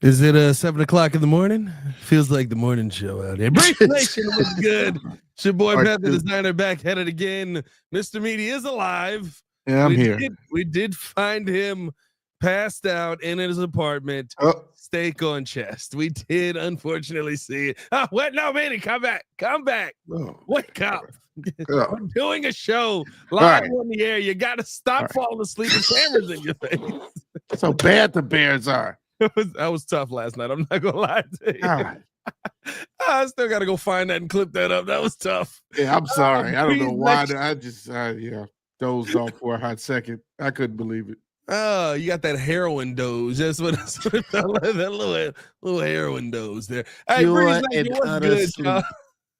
Is it 7 o'clock in the morning? Feels like the morning show out here. Break Nation was good. It's your boy Pat the Designer back at it again. Mr. Meaty is alive. Yeah, I'm here. We did find him passed out in his apartment. Steak on chest. We did unfortunately see it. Oh, what? No, Meaty, come back. Come back. Wake up. We're doing a show live on the air. You got to stop falling asleep with cameras in your face. So bad the Bears are. That was tough last night. I'm not gonna lie to you. I still gotta go find that and clip that up. That was tough. Yeah, I'm sorry. I don't know why. I just dozed off for a hot second. I couldn't believe it. Oh, you got that heroin doze. That's what it felt like. That little heroin doze there. Hey, Breeze, what's good, y'all?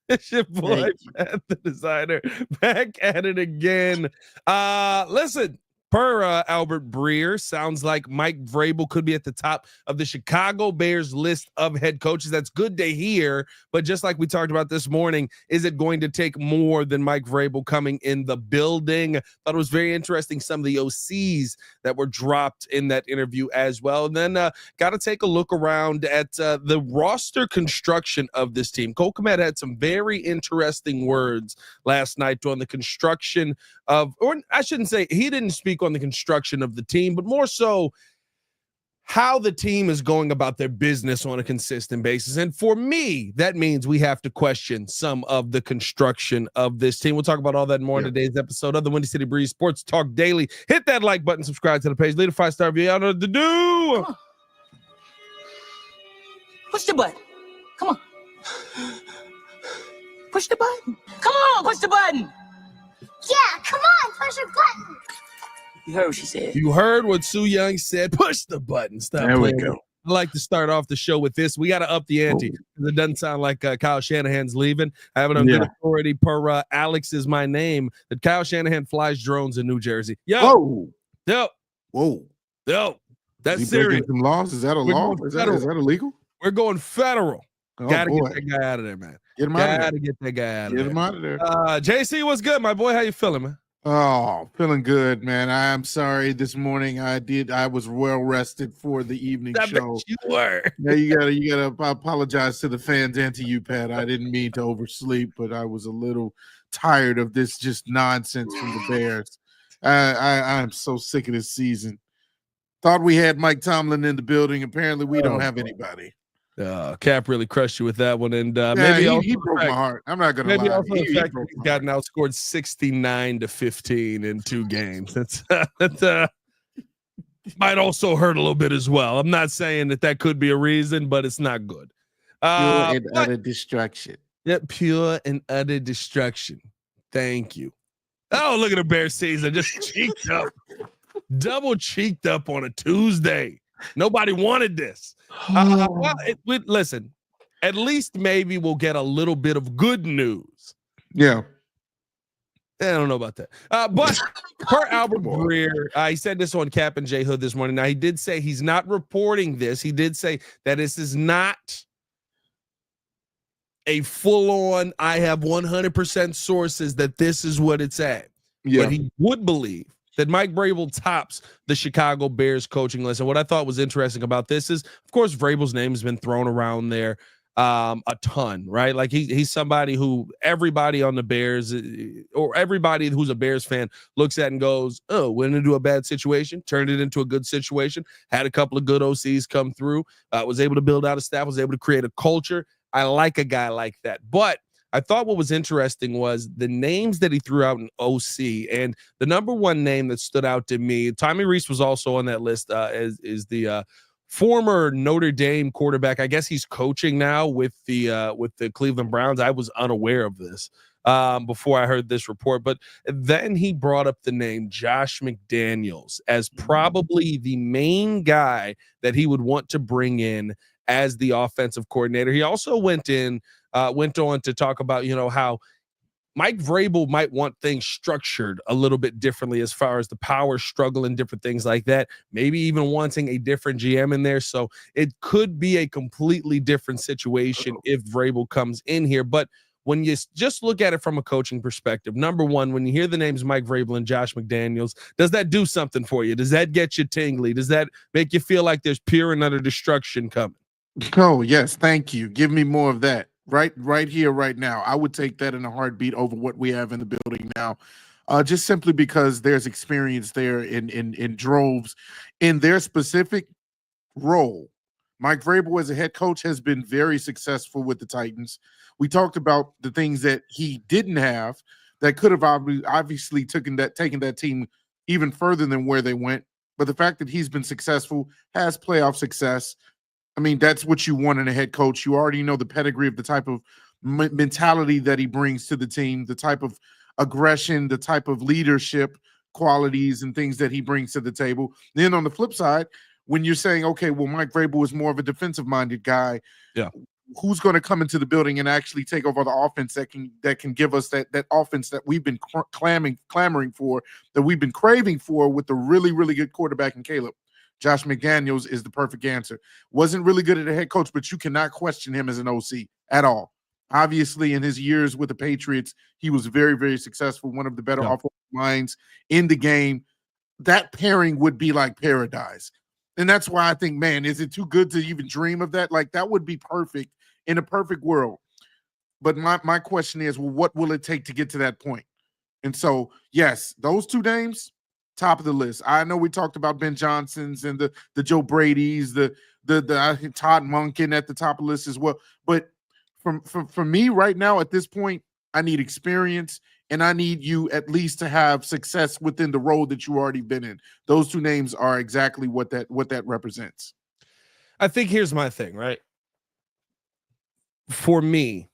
It's your boy, Pat the Designer, back at it again. Listen. Per Albert Breer, sounds like Mike Vrabel could be at the top of the Chicago Bears list of head coaches. That's good to hear. But just like we talked about this morning, is it going to take more than Mike Vrabel coming in the building? Thought it was very interesting, some of the OCs that were dropped in that interview as well. And then got to take a look around at the roster construction of this team. Cole Kmet had some very interesting words last night on the construction of, or I shouldn't say, he didn't speak on the construction of the team, but more so how the team is going about their business on a consistent basis. And for me, that means we have to question some of the construction of this team. We'll talk about all that more in today's episode of the Windy City Breeze Sports Talk Daily. Hit that like button, subscribe to the page, leave a 5-star review. Y'all know what to do. Push the button. Come on. Push the button. Come on, push the button. Yeah, come on, push a button. You heard what she said. You heard what Sue Young said. Push the button. Stop there playing. We go. I like to start off the show with this. We got to up the ante. It doesn't sound like Kyle Shanahan's leaving. I have it on good authority per Alex is my name that Kyle Shanahan flies drones in New Jersey. Yo. That's serious. Some laws? Is that a law? Is that illegal? We're going federal. Oh, Gotta get that guy out of there, man. Get him out of there. Gotta get that guy out of there. Get him out of there. JC, what's good, my boy? How you feeling, man? Oh, feeling good, man. I'm sorry this morning. I was well rested for the evening show. You were. Yeah, you gotta apologize to the fans and to you, Pat. I didn't mean to oversleep, but I was a little tired of this just nonsense from the Bears. I'm so sick of this season. Thought we had Mike Tomlin in the building. Apparently, we don't have anybody. Cap really crushed you with that one, and maybe he broke my heart. I'm not gonna lie. Maybe also the fact that he's gotten outscored 69-15 in 2 games. That might also hurt a little bit as well. I'm not saying that could be a reason, but it's not good. Pure and utter destruction. Yeah, pure and utter destruction. Thank you. Oh, look at the Bears season, just cheeked up, double cheeked up on a Tuesday. Nobody wanted this. Listen, at least maybe we'll get a little bit of good news. Yeah. I don't know about that. But per Albert Breer, he said this on Cap and J Hood this morning. Now, he did say he's not reporting this. He did say that this is not a full-on, I have 100% sources that this is what it's at. Yeah. But he would believe that Mike Vrabel tops the Chicago Bears coaching list. And what I thought was interesting about this is, of course, Vrabel's name has been thrown around there a ton, right? Like he's somebody who everybody on the Bears or everybody who's a Bears fan looks at and goes, oh, went into a bad situation, turned it into a good situation, had a couple of good OCs come through, was able to build out a staff, was able to create a culture. I like a guy like that. But I thought what was interesting was the names that he threw out in OC, and the number one name that stood out to me, Tommy Rees was also on that list, is the former Notre Dame quarterback. I guess he's coaching now with the Cleveland Browns. I was unaware of this before I heard this report, but then he brought up the name Josh McDaniels as probably the main guy that he would want to bring in as the offensive coordinator. He also went on to talk about, how Mike Vrabel might want things structured a little bit differently as far as the power struggle and different things like that, maybe even wanting a different GM in there. So it could be a completely different situation if Vrabel comes in here. But when you just look at it from a coaching perspective, number one, when you hear the names Mike Vrabel and Josh McDaniels, does that do something for you? Does that get you tingly? Does that make you feel like there's pure and utter destruction coming? Oh, yes. Thank you. Give me more of that. Right here, right now. I would take that in a heartbeat over what we have in the building now. Just simply because there's experience there in droves in their specific role. Mike Vrabel as a head coach has been very successful with the Titans. We talked about the things that he didn't have that could have obviously taken that team even further than where they went. But the fact that he's been successful, has playoff success, I mean, that's what you want in a head coach. You already know the pedigree of the type of mentality that he brings to the team, the type of aggression, the type of leadership qualities and things that he brings to the table. Then on the flip side, when you're saying, okay, well, Mike Vrabel is more of a defensive-minded guy, yeah, who's going to come into the building and actually take over the offense that can give us that offense that we've been clamoring for, that we've been craving for with the really, really good quarterback in Caleb? Josh McDaniels is the perfect answer. Wasn't really good at a head coach, but you cannot question him as an OC at all. Obviously, in his years with the Patriots, he was very, very successful, one of the better offensive minds in the game. That pairing would be like paradise. And that's why I think, man, is it too good to even dream of that? Like, that would be perfect in a perfect world. But my question is, well, what will it take to get to that point? And so, yes, those two names, top of the list. I know we talked about Ben Johnson's and the Joe Brady's, the I think Todd Monken at the top of the list as well. But for me right now at this point, I need experience and I need you at least to have success within the role that you already been in. Those two names are exactly what that represents. I think here's my thing, right? For me,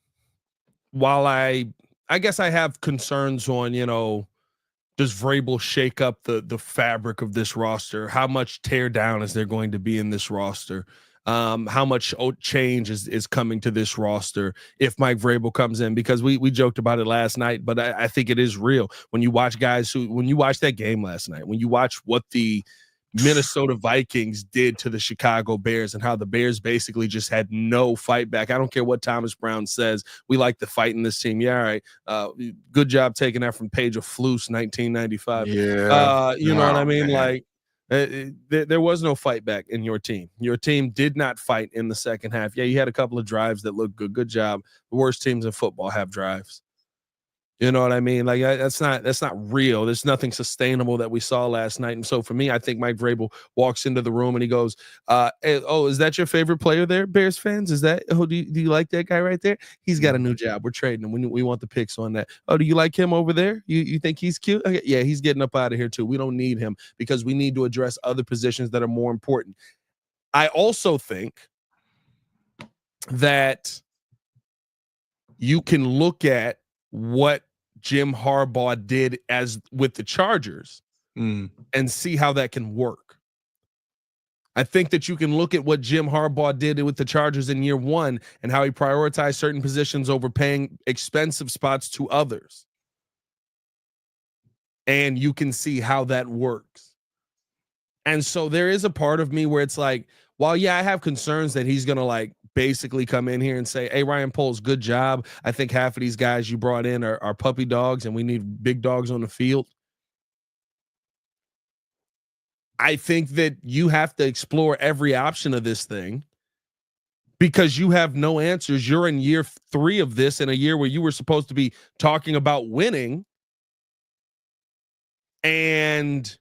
while I guess I have concerns on, does Vrabel shake up the fabric of this roster? How much tear down is there going to be in this roster? How much change is coming to this roster if Mike Vrabel comes in? Because we joked about it last night, but I think it is real. When you watch when you watch that game last night, when you watch what the Minnesota Vikings did to the Chicago Bears and how the Bears basically just had no fight back. I don't care what Thomas Brown says. We like to fight in this team. Yeah, all right. Good job taking that from Page of Floose, 1995. Yeah. You know what I mean? Man. Like, there was no fight back in your team. Your team did not fight in the second half. Yeah, you had a couple of drives that looked good. Good job. The worst teams in football have drives. You know what I mean? Like, that's not real. There's nothing sustainable that we saw last night. And so for me, I think Mike Vrabel walks into the room and he goes, is that your favorite player there, Bears fans? Is that, do you like that guy right there? He's got a new job. We're trading him. We want the picks on that. Oh, do you like him over there? You think he's cute? Okay, yeah, he's getting up out of here too. We don't need him because we need to address other positions that are more important. I also think that you can look at what Jim Harbaugh did as with the Chargers and see how that can work. I think that you can look at what Jim Harbaugh did with the Chargers in year one and how he prioritized certain positions over paying expensive spots to others. And you can see how that works. And so there is a part of me where it's like, while, yeah, I have concerns that he's going to like basically come in here and say, hey, Ryan Poles, good job. I think half of these guys you brought in are puppy dogs and we need big dogs on the field. I think that you have to explore every option of this thing because you have no answers. You're in year 3 of this in a year where you were supposed to be talking about winning. And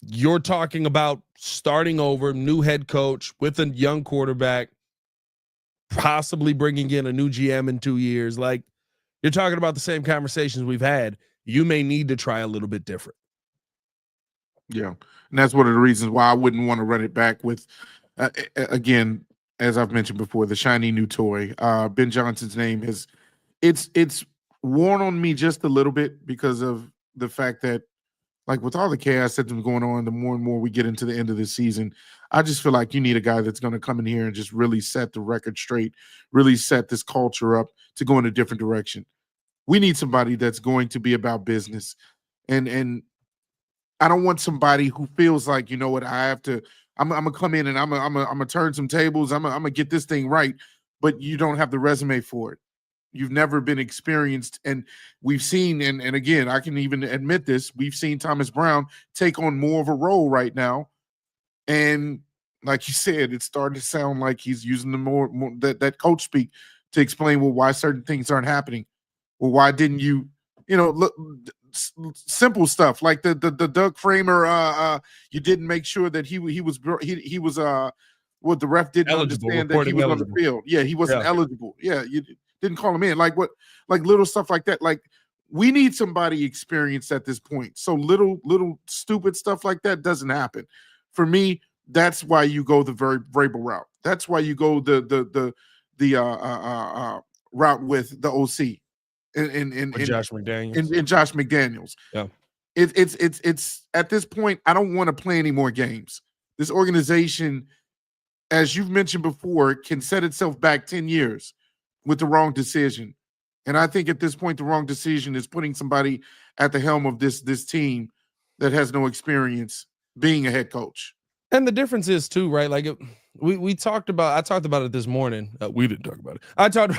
you're talking about starting over, new head coach with a young quarterback, possibly bringing in a new GM in 2 years. Like, you're talking about the same conversations we've had. You may need to try a little bit different. Yeah. And that's one of the reasons why I wouldn't want to run it back with, again, as I've mentioned before, the shiny new toy. Ben Johnson's name it's worn on me just a little bit because of the fact that, like, with all the chaos that's been going on, the more and more we get into the end of the season, I just feel like you need a guy that's going to come in here and just really set the record straight, really set this culture up to go in a different direction. We need somebody that's going to be about business. And I don't want somebody who feels like, you know what, I'm going to come in and I'm going to turn some tables. I'm going to get this thing right, but you don't have the resume for it. You've never been experienced. And we've seen, and again, I can even admit this, we've seen Thomas Brown take on more of a role right now. And like you said, it's starting to sound like he's using the more that coach speak to explain, well, why certain things aren't happening. Well, why didn't you, look, simple stuff like the Doug Framer, you didn't make sure that he was what the ref didn't understand that he was on the field. Yeah, he wasn't eligible. Yeah, you didn't call him in. Like little stuff like that. Like, we need somebody experienced at this point. So little stupid stuff like that doesn't happen. For me, that's why you go the Vrable route. That's why you go the route with the OC and Josh McDaniels. And Josh McDaniels. Yeah. It's at this point, I don't want to play any more games. This organization, as you've mentioned before, can set itself back 10 years with the wrong decision. And I think at this point, the wrong decision is putting somebody at the helm of this team that has no experience being a head coach. And the difference is too, right? Like I talked about it this morning. We didn't talk about it. I talked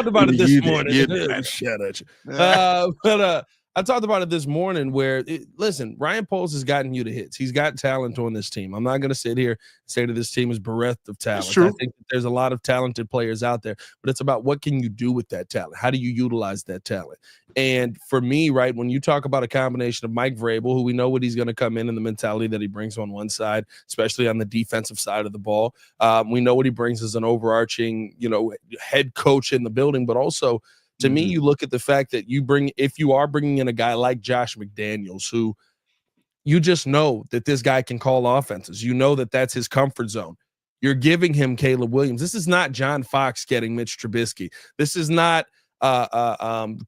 about it this morning. Shut at you. But I talked about it this morning where, listen, Ryan Poles has gotten you to hits. He's got talent on this team. I'm not going to sit here and say that this team is bereft of talent. I think that there's a lot of talented players out there, but it's about what can you do with that talent? How do you utilize that talent? And for me, right, when you talk about a combination of Mike Vrabel, who we know what he's going to come in and the mentality that he brings on one side, especially on the defensive side of the ball. We know what he brings as an overarching, head coach in the building, but also to me, you look at the fact that if you are bringing in a guy like Josh McDaniels, who you just know that this guy can call offenses, you know that that's his comfort zone. You're giving him Caleb Williams. This is not John Fox getting Mitch Trubisky. This is not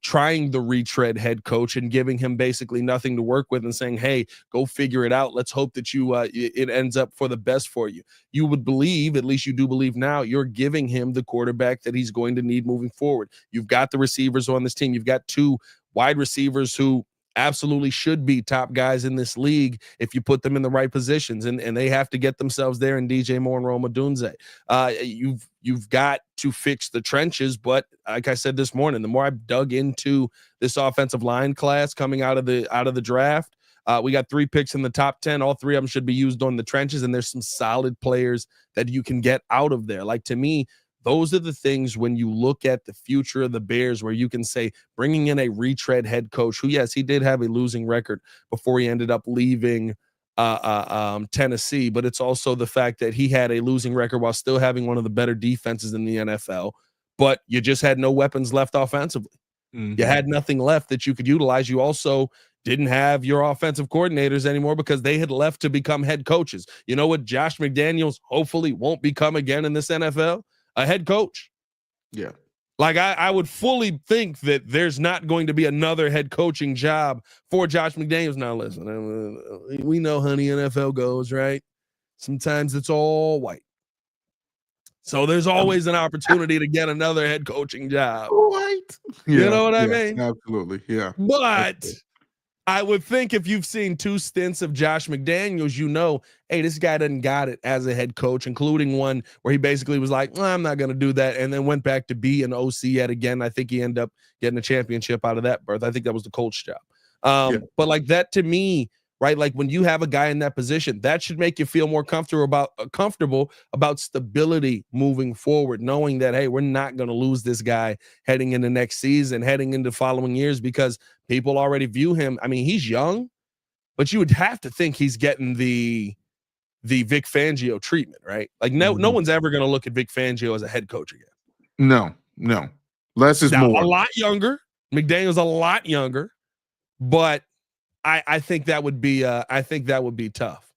trying the retread head coach and giving him basically nothing to work with and saying, hey, go figure it out. Let's hope that it ends up for the best for you. You would believe, at least you do believe now, you're giving him the quarterback that he's going to need moving forward. You've got the receivers on this team. You've got two wide receivers who absolutely should be top guys in this league if you put them in the right positions, and they have to get themselves there in DJ Moore and Rome Odunze. You've got to fix the trenches, but like I said this morning, the more I've dug into this offensive line class coming out of the draft, we got 3 picks in the top 10. All 3 of them should be used on the trenches, and there's some solid players that you can get out of there. Like, to me, those are the things when you look at the future of the Bears where you can say bringing in a retread head coach who, yes, he did have a losing record before he ended up leaving Tennessee, but it's also the fact that he had a losing record while still having one of the better defenses in the NFL, but you just had no weapons left offensively. You had nothing left that you could utilize. You also didn't have your offensive coordinators anymore because they had left to become head coaches. You know what Josh McDaniels hopefully won't become again in this NFL? A head coach. Yeah. Like, I would fully think that there's not going to be another head coaching job for Josh McDaniels. Now, listen, we know how the NFL goes, right? Sometimes it's all white. So there's always an opportunity to get another head coaching job. White. Yeah, you know what I mean? Absolutely. Yeah. But I would think if you've seen 2 stints of Josh McDaniels, you know, hey, this guy doesn't got it as a head coach, including one where he basically was like, I'm not going to do that, and then went back to be an OC yet again. I think he ended up getting a championship out of that berth. I think that was the Colts job. But like that, to me, right, like when you have a guy in that position, that should make you feel more comfortable about stability moving forward, knowing that, hey, we're not going to lose this guy heading into next season, heading into following years, because people already view him. I mean, he's young, but you would have to think he's getting the Vic Fangio treatment, right? Like no one's ever going to look at Vic Fangio as a head coach again. No. Less is more. A lot younger. McDaniel's a lot younger, but I think that would be tough.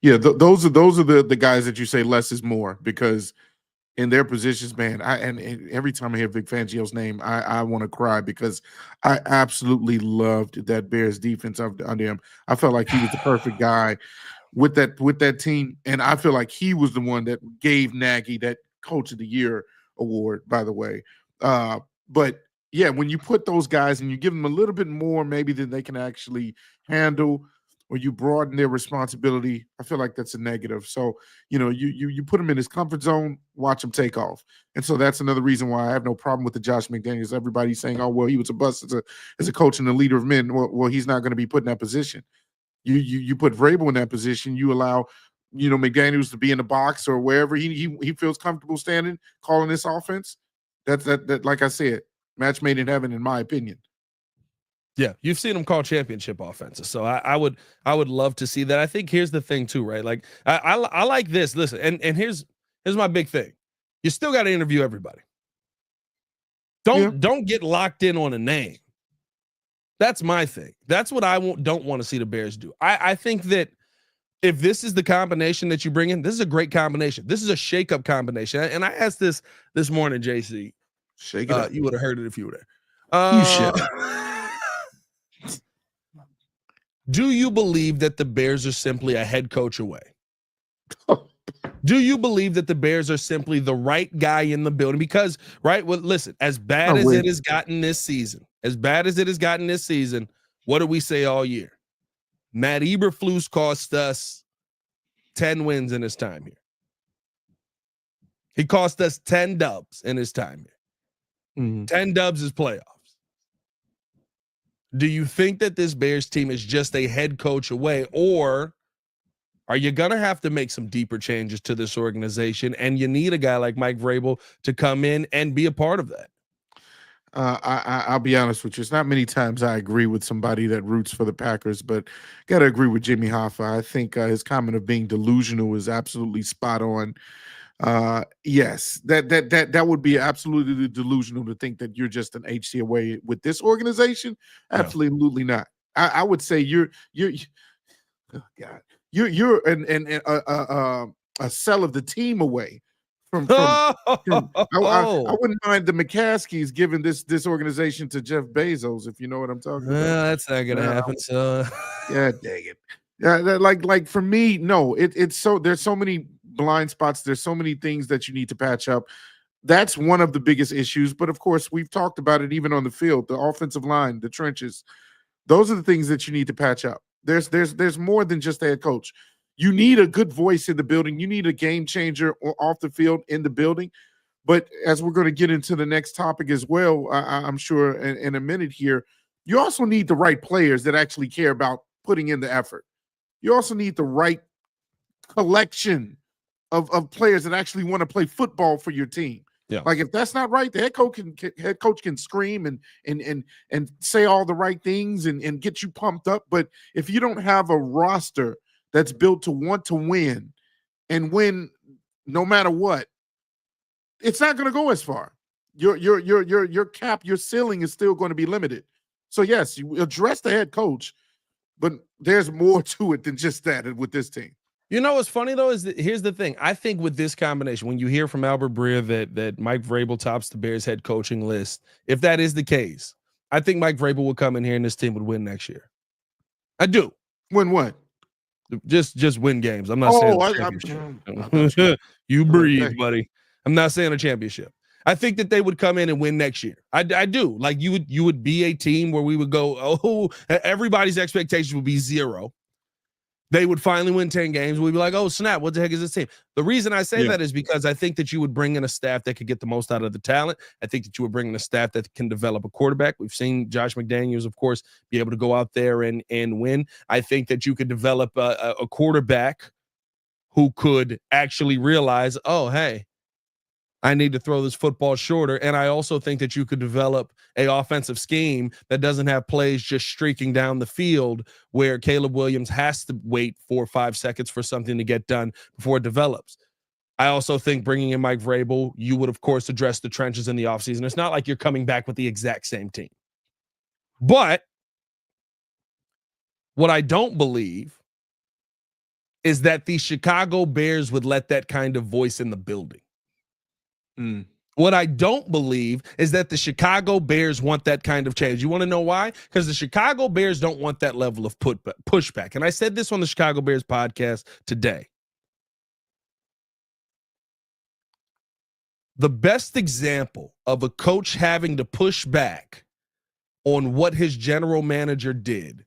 Yeah, those are the guys that you say less is more, because in their positions, man, and every time I hear Vic Fangio's name, I want to cry, because I absolutely loved that Bears defense under him. I felt like he was the perfect guy with that team, and I feel like he was the one that gave Nagy that Coach of the Year award, by the way. But yeah, when you put those guys and you give them a little bit more maybe than they can actually handle, or you broaden their responsibility, I feel like that's a negative. So, you put him in his comfort zone, watch him take off. And so that's another reason why I have no problem with the Josh McDaniels. Everybody's saying, oh, well, he was a bust as a coach and a leader of men. Well, he's not going to be put in that position. You put Vrabel in that position, you allow McDaniels to be in the box or wherever he feels comfortable standing, calling this offense. That like I said, match made in heaven, in my opinion. Yeah, you've seen him call championship offenses, so I would love to see that. I think here's the thing too, right? Like I like this. Listen, and here's my big thing. You still got to interview everybody. Don't get locked in on a name. That's my thing. That's what I don't want to see the Bears do. I think that if this is the combination that you bring in, this is a great combination. This is a shake-up combination. And I asked this morning, JC. Shake it up. You would have heard it if you were there. You should. Do you believe that the Bears are simply a head coach away? Do you believe that the Bears are simply the right guy in the building? Because, right, well, listen, as bad as it has gotten this season, what did we say all year? Matt Eberflus cost us 10 wins in his time here. He cost us 10 dubs in his time here. Mm-hmm. 10 dubs is playoffs. Do you think that this Bears team is just a head coach away, or are you going to have to make some deeper changes to this organization, and you need a guy like Mike Vrabel to come in and be a part of that? I'll be honest with you. It's not many times I agree with somebody that roots for the Packers, but got to agree with Jimmy Hoffa. I think his comment of being delusional is absolutely spot on. Yes, that would be absolutely delusional to think that you're just an HC away with this organization. Absolutely not. I would say you're oh God, you're a cell of the team away. I wouldn't mind the McCaskies giving this organization to Jeff Bezos, if you know what I'm talking about. That's not gonna happen. So yeah, dang it. Yeah, like for me, no. It's so there's so many blind spots. There's so many things that you need to patch up. That's one of the biggest issues. But of course, we've talked about it even on the field, the offensive line, the trenches. Those are the things that you need to patch up. There's more than just a head coach. You need a good voice in the building. You need a game changer off the field in the building. But as we're going to get into the next topic as well, I'm sure in a minute here, you also need the right players that actually care about putting in the effort. You also need the right collection of players that actually want to play football for your team. Yeah. Like if that's not right, the head coach can scream and say all the right things and get you pumped up. But if you don't have a roster that's built to want to win and win no matter what, it's not going to go as far. Your cap, your ceiling is still going to be limited. So yes, you address the head coach, but there's more to it than just that with this team. You know what's funny though is that here's the thing. I think with this combination, when you hear from Albert Breer that Mike Vrabel tops the Bears head coaching list, if that is the case, I think Mike Vrabel will come in here and this team would win next year. I do. Win what? Just win games. I'm not saying a championship. You breathe, buddy. I'm not saying a championship. I think that they would come in and win next year. I do. Like you would be a team where we would go, oh, everybody's expectations would be 0. They would finally win 10 games. We'd be like, oh, snap, what the heck is this team? The reason I say that is because I think that you would bring in a staff that could get the most out of the talent. I think that you would bring in a staff that can develop a quarterback. We've seen Josh McDaniels, of course, be able to go out there and win. I think that you could develop a quarterback who could actually realize, oh, hey, I need to throw this football shorter. And I also think that you could develop an offensive scheme that doesn't have plays just streaking down the field where Caleb Williams has to wait 4 or 5 seconds for something to get done before it develops. I also think bringing in Mike Vrabel, you would, of course, address the trenches in the offseason. It's not like you're coming back with the exact same team. But what I don't believe is that the Chicago Bears would let that kind of voice in the building. What I don't believe is that the Chicago Bears want that kind of change. You want to know why? Because the Chicago Bears don't want that level of pushback. And I said this on the Chicago Bears podcast today. The best example of a coach having to push back on what his general manager did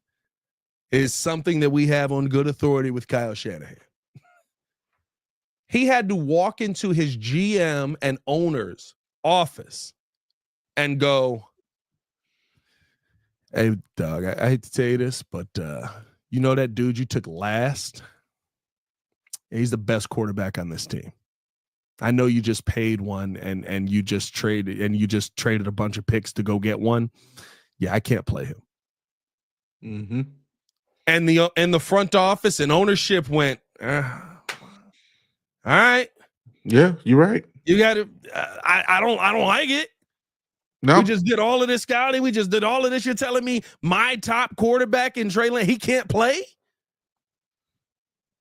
is something that we have on good authority with Kyle Shanahan. He had to walk into his GM and owner's office and go, "Hey, Doug, I hate to tell you this, but you know that dude you took last? He's the best quarterback on this team. I know you just paid one and you just traded a bunch of picks to go get one. Yeah, I can't play him." Mm-hmm. And the front office and ownership went, all right. Yeah, you're right. You got to. I don't like it. No, we just did all of this scouting. We just did all of this. You're telling me my top quarterback in Trey Lance, he can't play?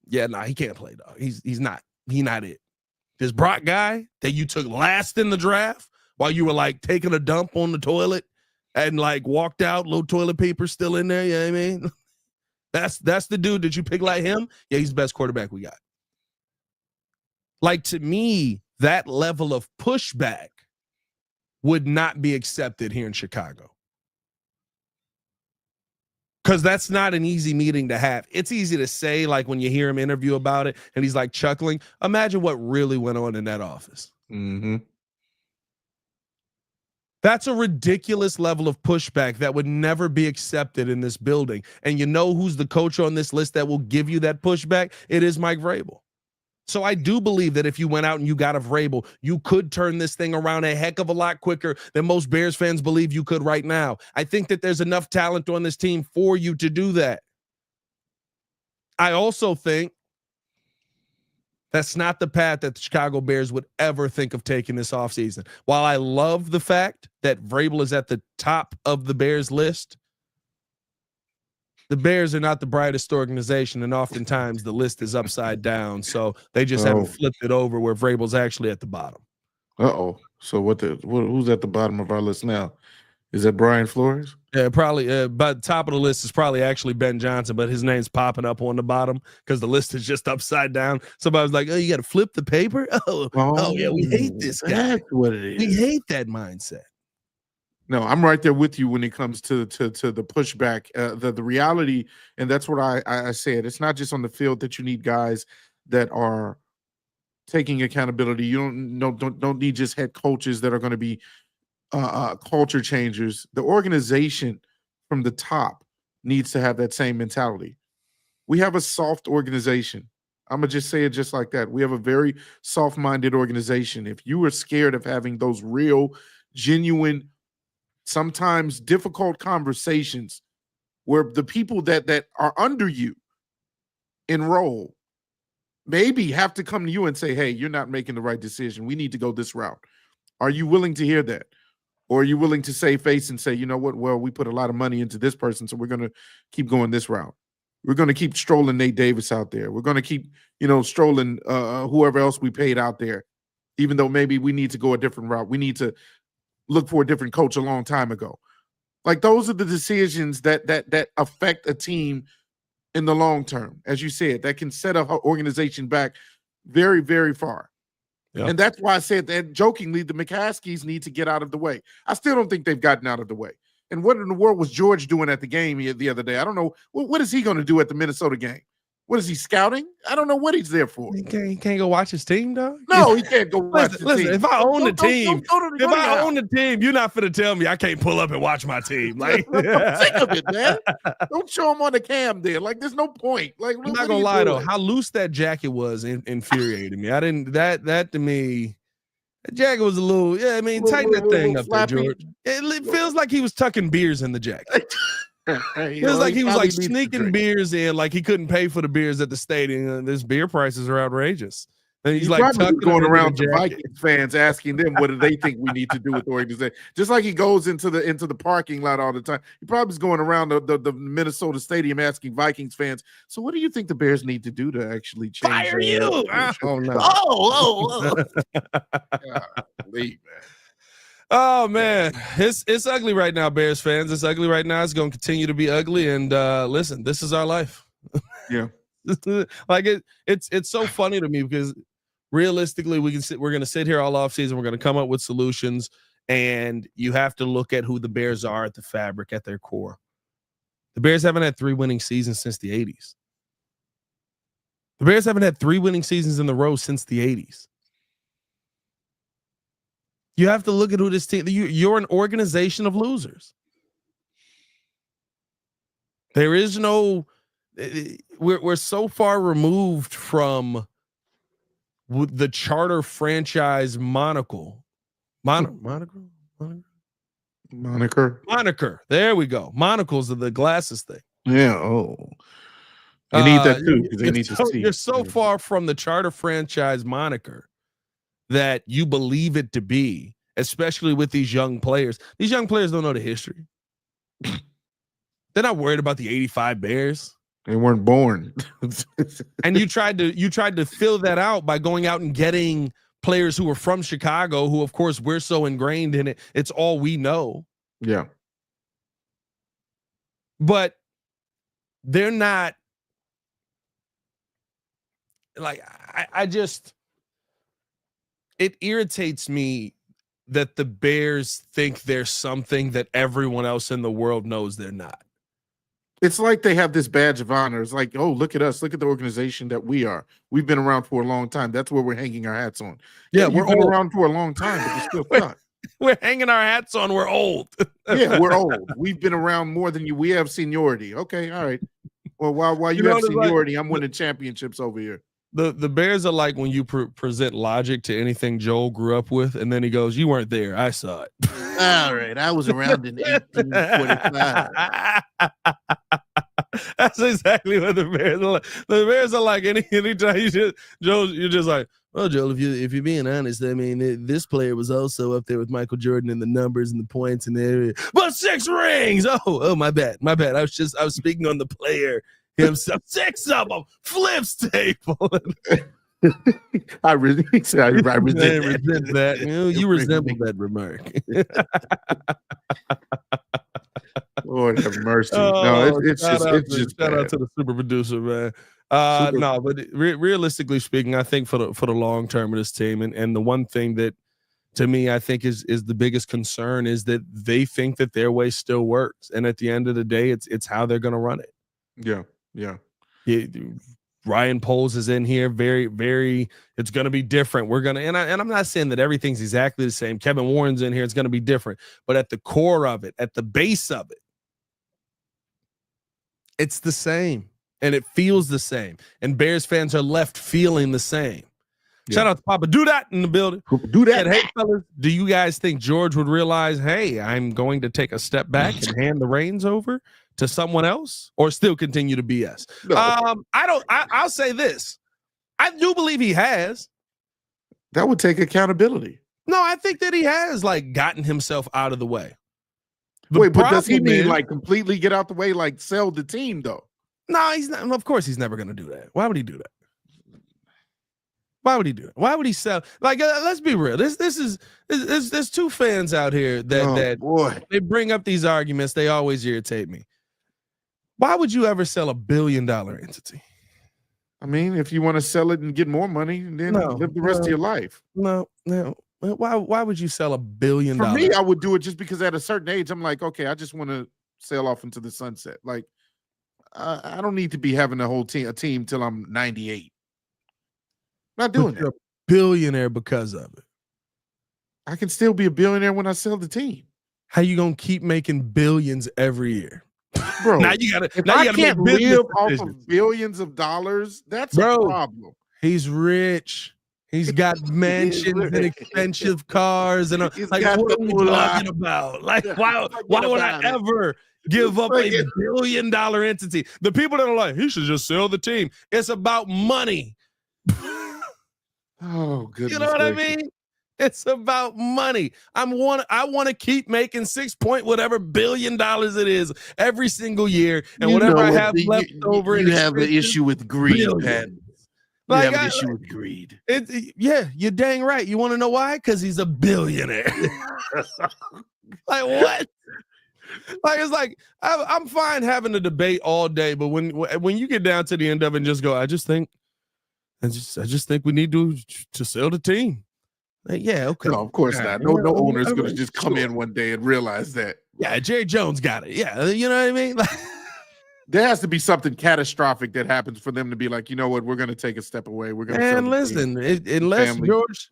Yeah, he can't play, dog. He's not it. This Brock guy that you took last in the draft while you were like taking a dump on the toilet and like walked out, little toilet paper still in there. You know what I mean? That's the dude that you pick like him. Yeah, he's the best quarterback we got. Like, to me, that level of pushback would not be accepted here in Chicago. Because that's not an easy meeting to have. It's easy to say, like, when you hear him interview about it and he's like chuckling. Imagine what really went on in that office. Mm-hmm. That's a ridiculous level of pushback that would never be accepted in this building. And you know who's the coach on this list that will give you that pushback? It is Mike Vrabel. So I do believe that if you went out and you got a Vrabel, you could turn this thing around a heck of a lot quicker than most Bears fans believe you could right now. I think that there's enough talent on this team for you to do that. I also think that's not the path that the Chicago Bears would ever think of taking this offseason. While I love the fact that Vrabel is at the top of the Bears list, the Bears are not the brightest organization, and oftentimes the list is upside down. So they just haven't flipped it over where Vrabel's actually at the bottom. Uh-oh. So who's at the bottom of our list now? Is that Brian Flores? Yeah, probably. But top of the list is probably actually Ben Johnson, but his name's popping up on the bottom because the list is just upside down. Somebody's like, "Oh, you got to flip the paper." Oh, yeah, we hate this guy. That's what it is. We hate that mindset. No, I'm right there with you when it comes to the pushback, the reality, and that's what I said. It's not just on the field that you need guys that are taking accountability. You don't need just head coaches that are going to be culture changers. The organization from the top needs to have that same mentality. We have a soft organization. I'm gonna just say it just like that. We have a very soft-minded organization. If you are scared of having those real, genuine, sometimes difficult conversations where the people that are under you in role maybe have to come to you and say, "Hey, you're not making the right decision. We need to go this route." Are you willing to hear that? Or are you willing to save face and say, "You know what? Well, we put a lot of money into this person, so we're going to keep going this route. We're going to keep strolling Nate Davis out there. We're going to keep, strolling whoever else we paid out there, even though maybe we need to go a different route. We need to look for a different coach a long time ago." Like, those are the decisions that affect a team in the long term. As you said, that can set an organization back very, very far. Yeah. And that's why I said that jokingly, the McCaskies need to get out of the way. I still don't think they've gotten out of the way. And what in the world was George doing at the game the other day? I don't know. What is he going to do at the Minnesota game? What is he, scouting? I don't know what he's there for. He can't go watch his team, dog? No, he can't go watch the team. If I own the team, you're not finna tell me I can't pull up and watch my team. Like, I'm sick of it, man. Don't show him on the cam there. Like, there's no point. Like, I'm not gonna lie though, how loose that jacket was infuriated me. I didn't that to me. The jacket was a little, tighten that thing up there, George. It feels like he was tucking beers in the jacket. It feels like he was like sneaking beers in, like he couldn't pay for the beers at the stadium. This beer prices are outrageous. And he's like going around to Vikings fans asking them what do they think we need to do with the organization. Just like he goes into the parking lot all the time. He probably is going around the Minnesota stadium asking Vikings fans, "So what do you think the Bears need to do to actually change?" Fire you! Oh no! Oh! Golly, man. Oh man, it's ugly right now, Bears fans. It's ugly right now. It's going to continue to be ugly. And listen, this is our life. Yeah, like it's so funny to me because realistically, we're going to sit here all offseason. We're going to come up with solutions, and you have to look at who the Bears are at the fabric, at their core. The Bears haven't had 3 winning seasons since the 80s. The Bears haven't had 3 winning seasons in a row since the 80s. You have to look at who this team. You're an organization of losers. There is no. We're so far removed from the charter franchise moniker. There we go. Monocles are the glasses thing. Yeah. Oh, you need that too because they need to see. You're so far from the charter franchise moniker that you believe it to be, especially with these young players. These young players don't know the history. They're not worried about the 85 Bears. They weren't born. And you tried to fill that out by going out and getting players who were from Chicago, who of course we're so ingrained in it. It's all we know. Yeah. But they're not like I just it irritates me that the Bears think they're something that everyone else in the world knows they're not. It's like they have this badge of honor. It's like, oh, look at us. Look at the organization that we are. We've been around for a long time. That's where we're hanging our hats on. Yeah, we've been around for a long time, but we're still stuck. We're hanging our hats on. We're old. Yeah, we're old. We've been around more than you. We have seniority. Okay, all right. Well, while you have seniority, I'm winning championships over here. The Bears are like when you present logic to anything Joel grew up with, and then he goes, "You weren't there. I saw it." All right, I was around in 1845. That's exactly what the Bears are like. The Bears are like anytime you're just like, well, Joel, if you're being honest, I mean, this player was also up there with Michael Jordan in the numbers and the points and everything. But 6 rings. Oh, my bad. I was speaking on the player himself. 6 of them. Flips table. I resent that. You resemble that remark. Lord have mercy. No, it's just shout out to the super producer, man. No, but realistically speaking, I think for the long term of this team, and the one thing that to me I think is the biggest concern is that they think that their way still works, and at the end of the day, it's how they're going to run it. Yeah. Ryan Poles is in here, very, very. It's going to be different. We're gonna, and I'm not saying that everything's exactly the same. Kevin Warren's in here. It's going to be different, but at the core of it, at the base of it, it's the same, and it feels the same. And Bears fans are left feeling the same. Yeah. Shout out to Papa Do That in the building. Do that. And, hey, fellas, do you guys think George would realize, hey, I'm going to take a step back and hand the reins over to someone else, or still continue to BS? No. I'll say this. I do believe he has. That would take accountability. No, I think that he has gotten himself out of the way. Wait, but does he mean completely get out the way, sell the team though? No, he's not. Of course, he's never going to do that. Why would he do that? Why would he do it? Why would he sell? Let's be real. There's 2 fans out here that they bring up these arguments. They always irritate me. Why would you ever sell $1 billion entity? I mean, if you want to sell it and get more money, then live the rest of your life. No. Why would you sell $1 billion? For me, I would do it just because at a certain age, I'm like, okay, I just want to sail off into the sunset. I don't need to be having a team till I'm 98. Not doing that. You're a billionaire because of it. I can still be a billionaire when I sell the team. How you gonna keep making billions every year, bro? Now you gotta. If I can't live off of billions of dollars, that's a problem. He's rich. He's got mansions and expensive cars, and what are we talking about? Why would I ever give up a $1 billion entity? The people that are like, he should just sell the team. It's about money. Oh, goodness. You know what I mean? It's about money. I want to keep making whatever billion dollars it is every single year, and whatever I have left over. You have an issue with greed, Pat. You have an issue with greed. Yeah, you're dang right. You want to know why? Because he's a billionaire. What? It's I'm fine having a debate all day, but when you get down to the end of it and just go, I just think we need to sell the team. Yeah, okay. No, of course not. No owner's going to just come in one day and realize that. Yeah, Jerry Jones got it. Yeah, you know what I mean? there has to be something catastrophic that happens for them to be like, you know what, we're going to take a step away. We're going to. And listen, unless George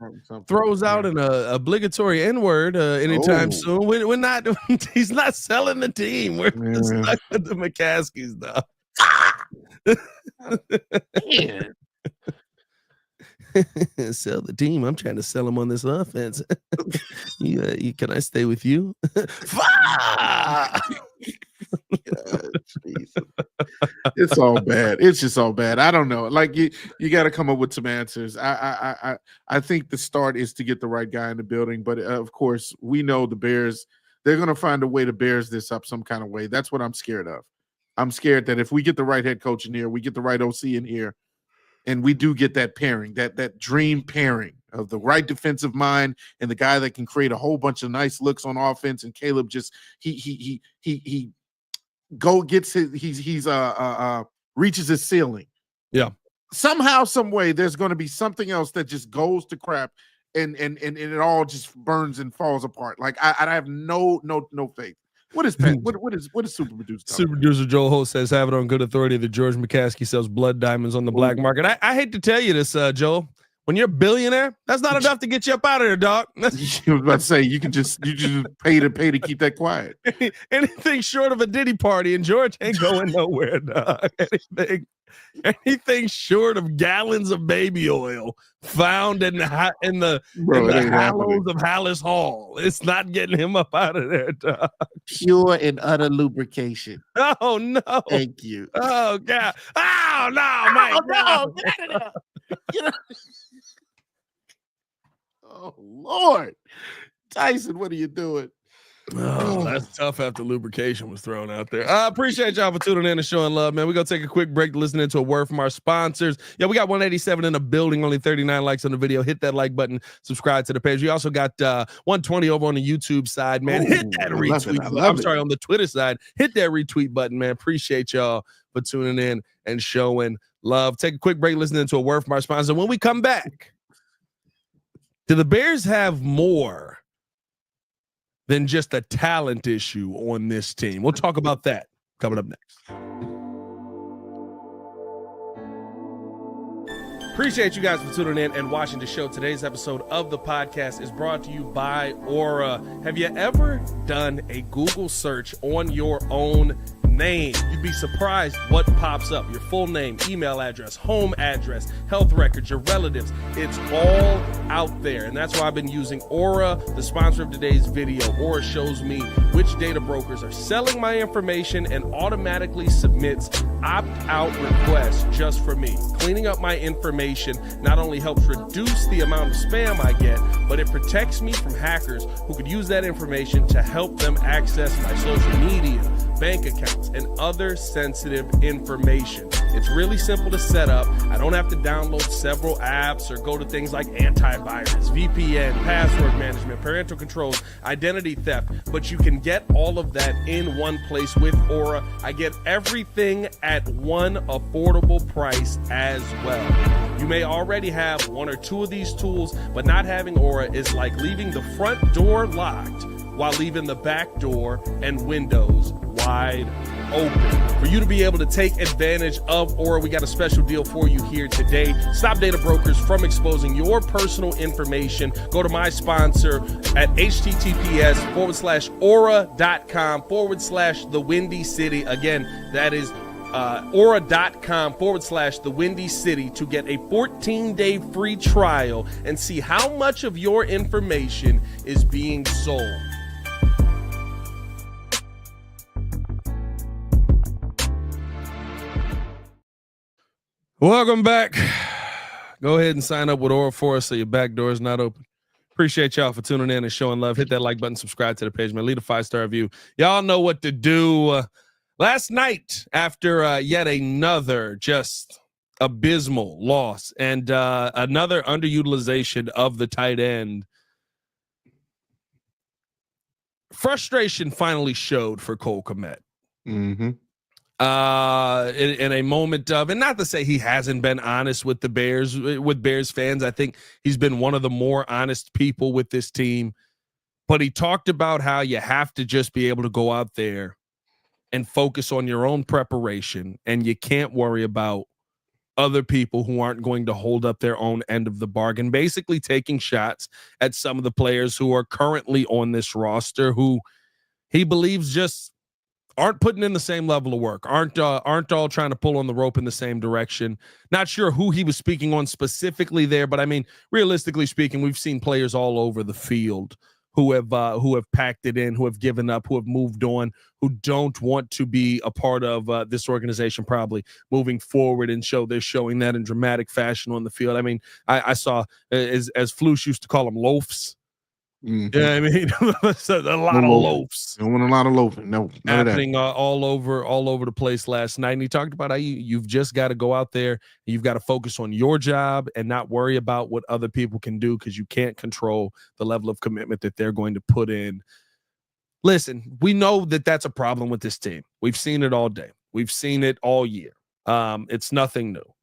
throws out an obligatory N-word anytime soon, we're not. He's not selling the team. We're stuck with the McCaskies, though. Sell the team. I'm trying to sell him on this offense. Can I stay with you? It's all bad. It's just all bad. I don't know. Like you got to come up with some answers. I think the start is to get the right guy in the building, but of course we know the Bears. They're going to find a way to Bears this up some kind of way. That's what I'm scared of. I'm scared that if we get the right head coach in here, we get the right OC in here, and we do get that pairing, that dream pairing of the right defensive mind and the guy that can create a whole bunch of nice looks on offense. And Caleb just he reaches his ceiling. Yeah. Somehow, some way, there's going to be something else that just goes to crap, and it all just burns and falls apart. Like I have no faith. What is Super Producer? Super Producer Joel Holt says, have it on good authority that George McCaskey sells blood diamonds on the black market. I hate to tell you this, Joel. When you're a billionaire, that's not enough to get you up out of there, dog. I was about to say you just pay to keep that quiet. Anything short of a Diddy party, and George ain't going nowhere, dog. Anything short of gallons of baby oil found in the hallows of Hallis Hall, it's not getting him up out of there, dog. Pure and utter lubrication. Oh no! Thank you. Oh God! Oh no, Mike! No! Get out of there. Get out. Oh Lord, Tyson, what are you doing? Oh, that's tough after lubrication was thrown out there. I appreciate y'all for tuning in and showing love, man. We're going to take a quick break to listen into a word from our sponsors. Yeah, we got 187 in the building, only 39 likes on the video. Hit that like button, subscribe to the page. We also got 120 over on the YouTube side, man. Hit that retweet. On the Twitter side, hit that retweet button, man. Appreciate y'all for tuning in and showing love. Take a quick break, listening to a word from our sponsor. When we come back, do the Bears have more than just a talent issue on this team? We'll talk about that coming up next. Appreciate you guys for tuning in and watching the show. Today's episode of the podcast is brought to you by Aura. Have you ever done a Google search on your own name? You'd be surprised what pops up. Your full name, email address, home address, health records, your relatives. It's all out there. And that's why I've been using Aura, the sponsor of today's video. Aura shows me which data brokers are selling my information and automatically submits opt-out requests just for me. Cleaning up my information not only helps reduce the amount of spam I get, but it protects me from hackers who could use that information to help them access my social media, bank accounts, and other sensitive information. It's really simple to set up. I don't have to download several apps or go to things like antivirus, VPN, password management, parental controls, identity theft, but you can get all of that in one place with Aura. I get everything at one affordable price as well. You may already have one or two of these tools, but not having Aura is like leaving the front door locked while leaving the back door and windows wide open. For you to be able to take advantage of Aura, we got a special deal for you here today. Stop data brokers from exposing your personal information. Go to my sponsor at https:/aura.com/the Windy City. Again, that is aura.com/the Windy City to get a 14-day free trial and see how much of your information is being sold. Welcome back. Go ahead and sign up with Aura for us so your back door is not open. Appreciate y'all for tuning in and showing love. Hit that like button, subscribe to the page, man. Leave a 5-star review. Y'all know what to do. Last night, after yet another just abysmal loss and another underutilization of the tight end, frustration finally showed for Cole Kmet. Mm-hmm. In a moment of, and not to say he hasn't been honest with the Bears, with Bears fans. I think he's been one of the more honest people with this team. But he talked about how you have to just be able to go out there and focus on your own preparation, and you can't worry about other people who aren't going to hold up their own end of the bargain, basically taking shots at some of the players who are currently on this roster who he believes just aren't putting in the same level of work, aren't all trying to pull on the rope in the same direction. Not sure who he was speaking on specifically there, but I mean, realistically speaking, we've seen players all over the field who have packed it in, who have given up, who have moved on, who don't want to be a part of this organization probably moving forward, and they're showing that in dramatic fashion on the field. I mean, I saw, as Floosh used to call them, loafs. Mm-hmm. Yeah, I mean, a lot of loafs. Don't want a lot of loafing. No, happening all over the place last night. And he talked about how you've just got to go out there, you've got to focus on your job and not worry about what other people can do, because you can't control the level of commitment that they're going to put in. Listen, we know that that's a problem with this team. We've seen it all day. We've seen it all year. It's nothing new.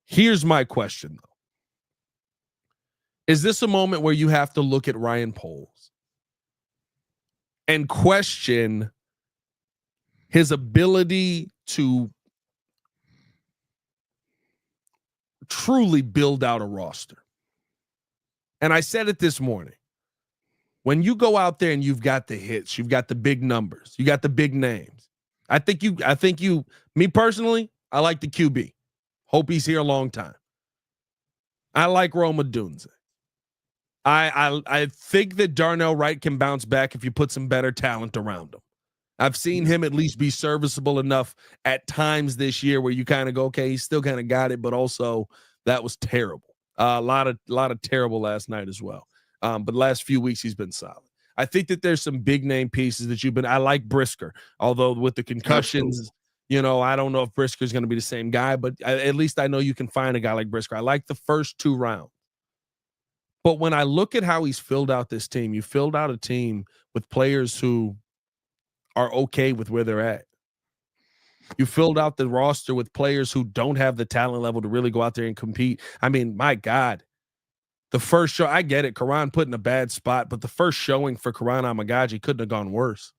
Here's my question, though. Is this a moment where you have to look at Ryan Poles and question his ability to truly build out a roster? And I said it this morning. When you go out there and you've got the hits, you've got the big numbers, you got the big names. I think you, me personally, I like the QB. Hope he's here a long time. I like Rome Odunze. I think that Darnell Wright can bounce back if you put some better talent around him. I've seen him at least be serviceable enough at times this year where you kind of go, okay, he's still kind of got it, but also that was terrible. A lot of terrible last night as well. But the last few weeks he's been solid. I think that there's some big name pieces that I like Brisker, although with the concussions, I don't know if Brisker's going to be the same guy, but at least I know you can find a guy like Brisker. I like the first 2 rounds. But when I look at how he's filled out this team, you filled out a team with players who are okay with where they're at. You filled out the roster with players who don't have the talent level to really go out there and compete. I mean, my God, the first show, I get it, Karan put in a bad spot, but the first showing for Karan Amagaji couldn't have gone worse.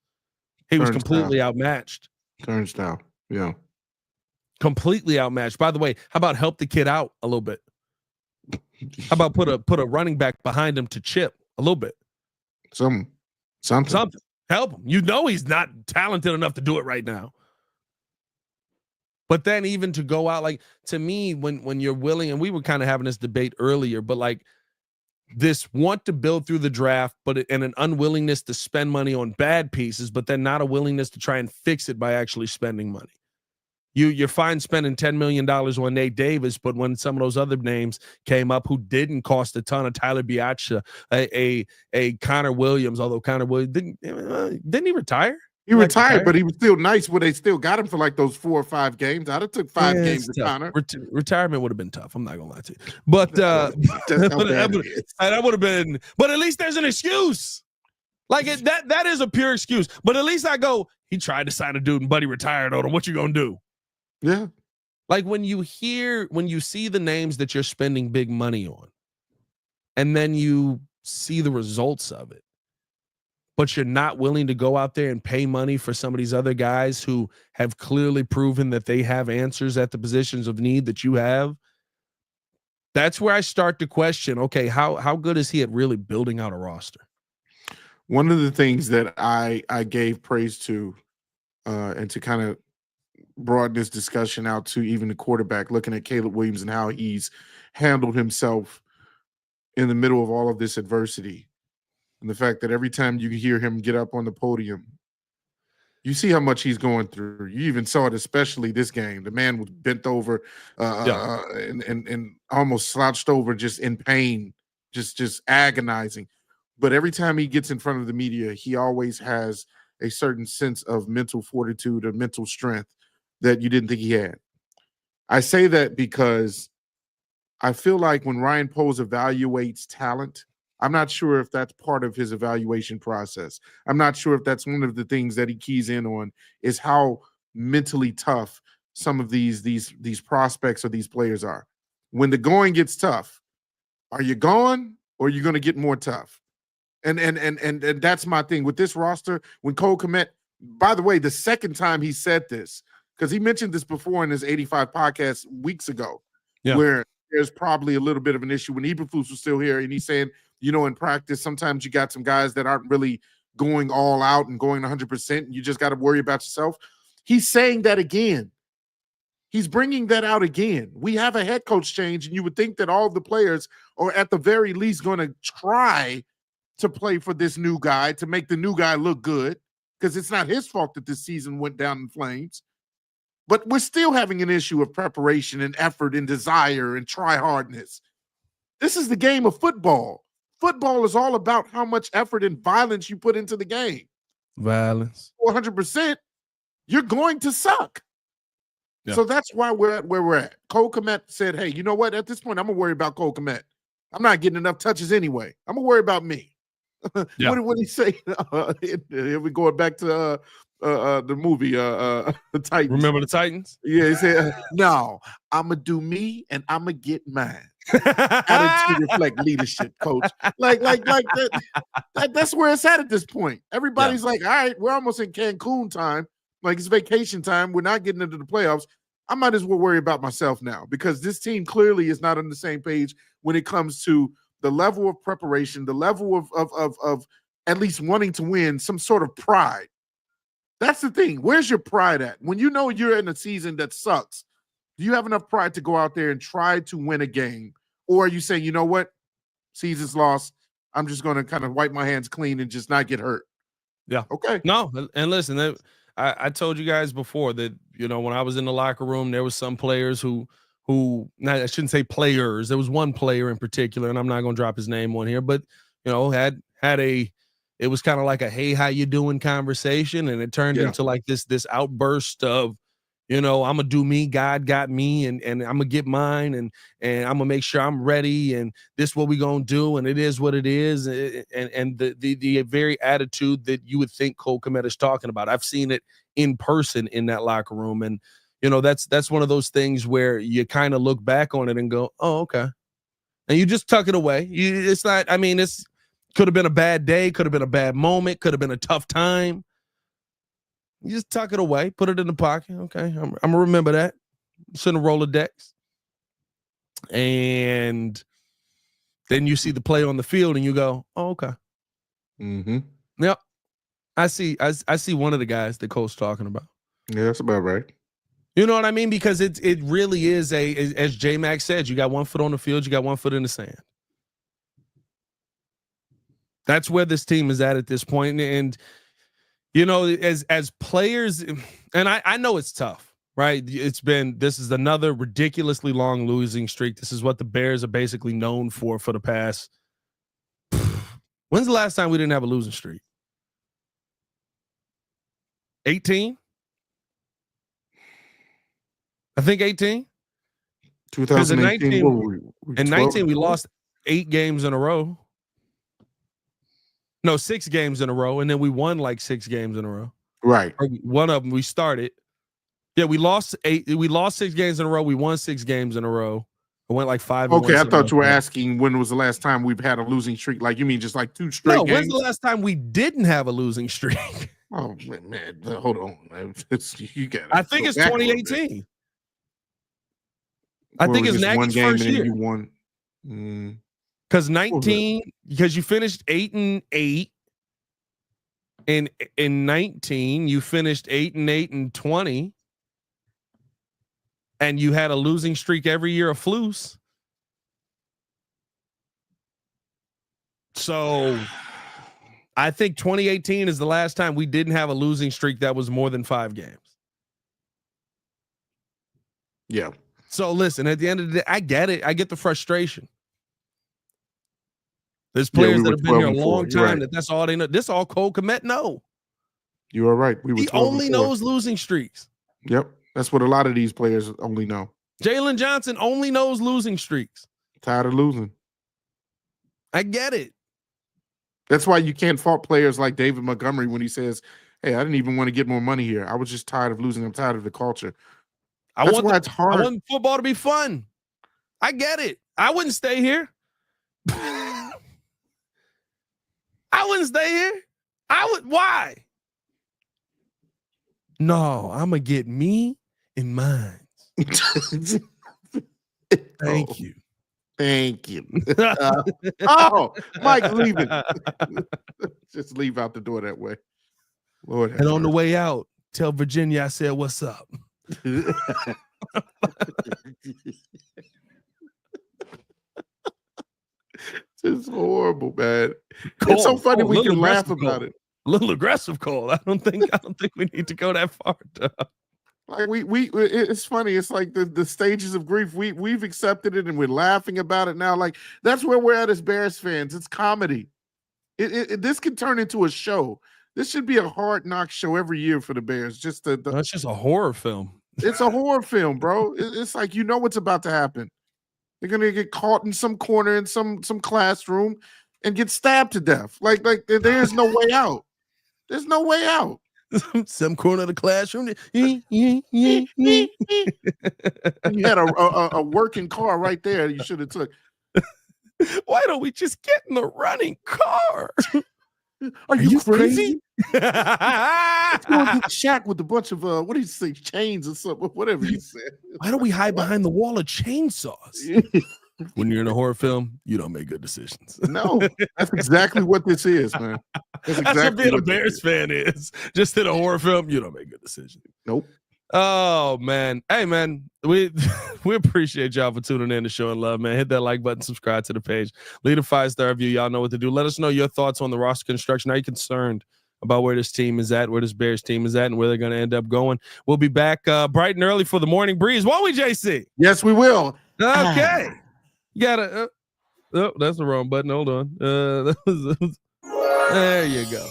He was completely outmatched. Turnstile, yeah. Completely outmatched. By the way, how about help the kid out a little bit? How about put a running back behind him to chip a little bit? Something. Help him. He's not talented enough to do it right now. But then even to go out, like, to me, when you're willing, and we were kind of having this debate earlier, but like this want to build through the draft, and an unwillingness to spend money on bad pieces, but then not a willingness to try and fix it by actually spending money. You're fine spending $10 million on Nate Davis, but when some of those other names came up who didn't cost a ton, of Tyler Biaccia, a Connor Williams, although Connor Williams didn't he retire? He retired, but he was still nice when they still got him for like those 4 or 5 games. I'd have took 5 games to Connor. Retirement would have been tough. I'm not gonna lie to you, but that would have been. But at least there's an excuse. Like that is a pure excuse. But at least I go, he tried to sign a dude and Buddy retired on him. What you gonna do? Yeah. Like when you see the names that you're spending big money on, and then you see the results of it, but you're not willing to go out there and pay money for some of these other guys who have clearly proven that they have answers at the positions of need that you have. That's where I start to question, okay, how good is he at really building out a roster? One of the things that I gave praise to, and to kind of broaden this discussion out to even the quarterback, looking at Caleb Williams and how he's handled himself in the middle of all of this adversity. And the fact that every time you hear him get up on the podium, you see how much he's going through. You even saw it, especially this game. The man was bent over and almost slouched over, just in pain, just agonizing. But every time he gets in front of the media, he always has a certain sense of mental fortitude or mental strength that you didn't think he had. I say that because I feel like when Ryan Poles evaluates talent, I'm not sure if that's part of his evaluation process. I'm not sure if that's one of the things that he keys in on, is how mentally tough some of these prospects or these players are. When the going gets tough, are you going or are you going to get more tough? And that's my thing with this roster. When Cole Kmet by the way, the second time he said this, because he mentioned this before in his 85 podcast weeks ago, where there's probably a little bit of an issue when Eberflus was still here, and he's saying, in practice, sometimes you got some guys that aren't really going all out and going 100%, and you just got to worry about yourself. He's saying that again. He's bringing that out again. We have a head coach change, and you would think that all the players are at the very least going to try to play for this new guy, to make the new guy look good, because it's not his fault that this season went down in flames. But we're still having an issue of preparation and effort and desire and try-hardness. This is the game of football. Football is all about how much effort and violence you put into the game. Violence. 400%, you're going to suck. Yeah. So that's why we're at where we're at. Cole Kmet said, hey, you know what? At this point, I'm going to worry about Cole Kmet. I'm not getting enough touches anyway. I'm going to worry about me. Yeah. What did he say? Here we going back to the movie, the Titans. Remember the Titans? Yeah, he said, no, I'm going to do me and I'm going to get mine. Attitude reflect leadership, coach. Like that's where it's at this point. Everybody's like, all right, we're almost in Cancun time. Like, it's vacation time. We're not getting into the playoffs. I might as well worry about myself now, because this team clearly is not on the same page when it comes to the level of preparation, the level of at least wanting to win, some sort of pride. That's the thing. Where's your pride at? When you know you're in a season that sucks, do you have enough pride to go out there and try to win a game? Or are you saying, you know what? Season's lost. I'm just going to kind of wipe my hands clean and just not get hurt. Yeah. Okay. No, and listen, I told you guys before that, when I was in the locker room, there was some players who I shouldn't say players. There was one player in particular, and I'm not going to drop his name on here, but, it was kind of like a, hey, how you doing conversation. And it turned into like this outburst of, I'm going to do me. God got me, and I'm going to get mine, and I'm going to make sure I'm ready, and this is what we going to do, and it is what it is. And the very attitude that you would think Cole Kmet is talking about. I've seen it in person in that locker room, and, that's one of those things where you kind of look back on it and go, oh, okay. And you just tuck it away. It's not, it's could have been a bad day, could have been a bad moment, could have been a tough time. You just tuck it away, put it in the pocket. Okay, I'm gonna remember that. It's in a Rolodex. And then you see the play on the field and you go, oh, okay. Mm-hmm. Yep. I see one of the guys that Cole's talking about. Yeah, that's about right. You know what I mean? Because it really is as J-Mac said, you got one foot on the field, you got one foot in the sand. That's where this team is at this point. And as players, and I know it's tough, right? This is another ridiculously long losing streak. This is what the Bears are basically known for the past. When's the last time we didn't have a losing streak? 18? I think 18. 2018. In 19, we lost 8 games in a row. No, 6 games in a row, and then we won like 6 games in a row. Right. Or one of them we started. Yeah, we lost 8. We lost 6 games in a row. We won 6 games in a row. I went like 5. Okay, I thought you were asking when was the last time we've had a losing streak. Like, you mean just like 2 straight games? No, when's the last time we didn't have a losing streak? Oh man, hold on. You got. I think it's 2018. I think it's Nagy's first year. You won. Because 19, because you finished 8-8, and in 19 you finished 8-8 and 20, and you had a losing streak every year of Flus. So I think 2018 is the last time we didn't have a losing streak that was more than 5 games. Yeah. So listen, at the end of the day, I get it. I get the frustration. There's players that have been here a long time that's all they know. This all Cole Kmet know. You are right. He only knows losing streaks. Yep. That's what a lot of these players only know. Jalen Johnson only knows losing streaks. Tired of losing. I get it. That's why you can't fault players like David Montgomery when he says, hey, I didn't even want to get more money here. I was just tired of losing. I'm tired of the culture. That's why it's hard. I want football to be fun. I get it. I wouldn't stay here. I wouldn't stay here. Why? No, I'm gonna get me and mine. Thank you. Thank you. Mike, leave it. Just leave out the door that way. Lord, and on the way out, tell Virginia I said, "What's up?" It's horrible, man. It's so funny we can laugh about it. A little aggressive call. I don't think we need to go that far. Like it's funny. It's like the stages of grief. We've accepted it and we're laughing about it now. Like that's where we're at as Bears fans. It's comedy. This can turn into a show. This should be a Hard Knock show every year for the Bears. That's just a horror film. It's a horror film, bro. It's like you know what's about to happen. They're gonna get caught in some corner in some classroom and get stabbed to death. Like there's no way out. There's no way out. Some corner of the classroom. You had a working car right there. You should have took. Why don't we just get in the running car? Are you crazy? Let's go to the shack with a bunch of what do you say, chains or something, whatever you said. Why don't we hide behind the wall of chainsaws? When you're in a horror film, you don't make good decisions. No, that's exactly what this is, man. That's exactly what being a Bears fan is. Just in a horror film, you don't make good decisions. Nope. Oh man, hey man, we appreciate y'all for tuning in to Show and Love, man. Hit that like button, subscribe to the page, leave a 5-star review. Y'all know what to do. Let us know your thoughts on the roster construction. Are you concerned about where this team is at, where this Bears team is at, and where they're going to end up going? We'll be back bright and early for the morning breeze, won't we, JC? Yes, we will. Okay, you gotta. Oh, that's the wrong button. Hold on. There you go.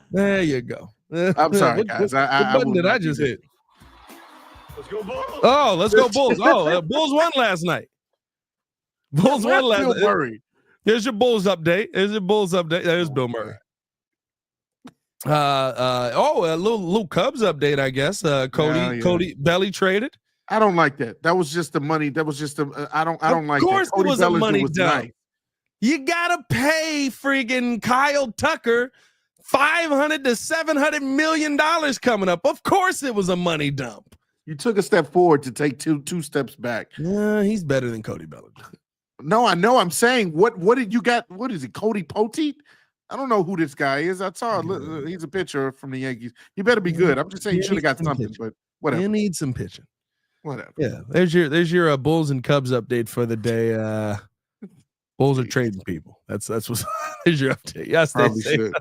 There you go. I'm sorry, guys. What button did I just hit? Let's go Bulls. Oh, let's go Bulls. Oh, Bulls won last night. Bulls won last night. Murray. There's your Bulls update. There's Bill Murray. A little Cubs update, I guess. Cody Belly traded. I don't like that. That was just the money. That was just I don't like that. Of course, it was a money dump. Nice. You gotta pay friggin' Kyle Tucker $500 to $700 million coming up. Of course, it was a money dump. You took a step forward to take two steps back. He's better than Cody Bellinger. No, I know. I'm saying, what did you got? What is it, Cody Poteet? I don't know who this guy is. I saw he's a pitcher from the Yankees. He better be good. I'm just saying you should have got something, but whatever. You need some pitching. Whatever. Yeah, there's your Bulls and Cubs update for the day. Bulls are trading people. That's what's there's your update. Yes, probably should.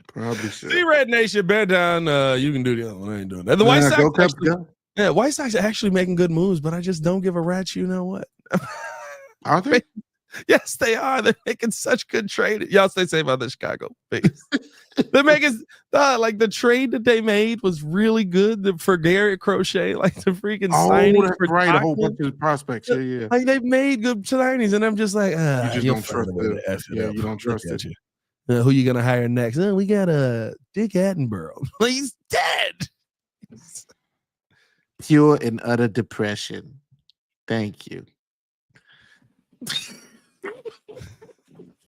Probably should. See, Red Nation, bear down. You can do the other one. I ain't doing that. The White Sox, White Sox are actually making good moves, but I just don't give a rat's. You know what? Are they? Yes, they are. They're making such good trade. Y'all stay safe out there, Chicago. They're making like the trade that they made was really good for Garrett Crochet, like the freaking signing. That's right, a whole bunch of prospects. Yeah. Like they've made good signings, and I'm just like, you just don't trust it. Yeah, you don't trust it. Who you gonna hire next? We got Dick Attenborough. He's dead. Pure and utter depression. Thank you.